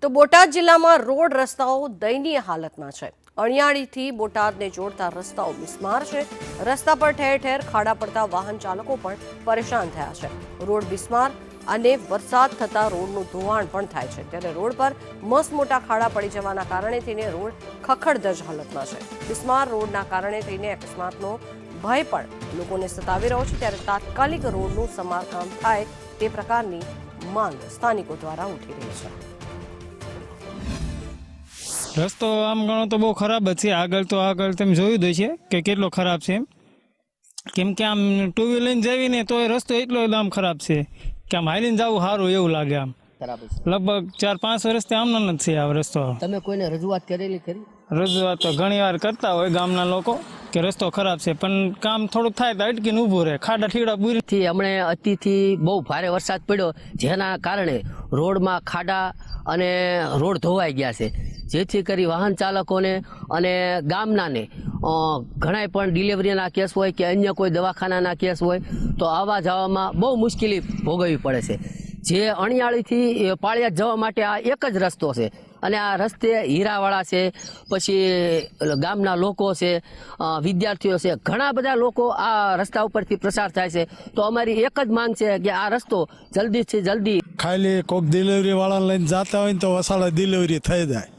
તો બોટાદ જિલ્લામાં રોડ રસ્તાઓ દયનીય હાલતમાં છે। અણિયાળીથી બોટાદને જોડતા રસ્તાઓ બિસ્માર છે। રસ્તા પર ઠેર ઠેર ખાડા પડતા વાહન ચાલકો પણ પરેશાન થયા છે। રોડ બિસ્માર અને વરસાદ થતા રોડનું ધોવાણ પણ થાય છે, ત્યારે રોડ પર મસ્ત મોટા ખાડા પડી જવાના કારણે થઈને રોડ ખખડધજ હાલતમાં છે। બિસ્માર રોડના કારણે થઈને અકસ્માતનો ભય પણ લોકોને સતાવી રહ્યો છે, ત્યારે તાત્કાલિક રોડનું સમારકામ થાય તે પ્રકારની માંગ સ્થાનિકો દ્વારા ઉઠી રહી છે। રસ્તો આમ ગણો તો બહુ ખરાબ જ છે। આગળ તમે જોયું જ છે કે કેટલો ખરાબ છે, કેમ કે આમ ટુ વ્હીલર લઈને જઈને તો એ રસ્તો એટલો આમ ખરાબ છે કે આમ હાલીને જવું સારું એવું લાગે। આમ લગભગ 4-5 વર્ષથી આમનો જ છે આ રસ્તો। તમે કોઈને રજૂઆત કરેલી ખરી? રજૂઆત તો ઘણી વાર કરતા હોય ગામના લોકો કે રસ્તો ખરાબ છે, પણ કામ થોડુંક થાય તો અટકીને ઊભું રહે, ખાડા ઠીડા પૂરી। હમણે અતિથી બહુ ભારે વરસાદ પડ્યો, જેના કારણે રોડમાં ખાડા અને રોડ ધોવાઈ ગયા છે, જેથી કરી વાહન ચાલકોને અને ગામનાને ઘણા પણ ડિલિવરીના કેસ હોય કે અન્ય કોઈ દવાખાનાના કેસ હોય તો આવવા જવામાં બહુ મુશ્કેલી ભોગવવી પડે છે। જે અણિયાળીથી પાળિયાદ જવા માટે આ એક જ રસ્તો છે, અને આ રસ્તે હીરાવાળા છે, પછી ગામના લોકો છે, વિદ્યાર્થીઓ છે, ઘણા બધા લોકો આ રસ્તા ઉપરથી પસાર થાય છે। તો અમારી એક જ માંગ છે કે આ રસ્તો જલ્દીથી જલ્દી ખાલી કોઈક ડિલિવરી વાળાને લઈને જતા હોય ને તો વસાડે ડિલિવરી થઈ જાય,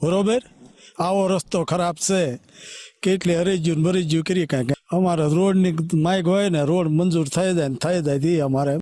બરોબર। આવો રસ્તો ખરાબ છે, કેટલી હરીજ્યું કરી કાંઈ અમારે રોડની માઇક હોય ને રોડ મંજૂર થઈ જાય ને થઈ જાય અમારે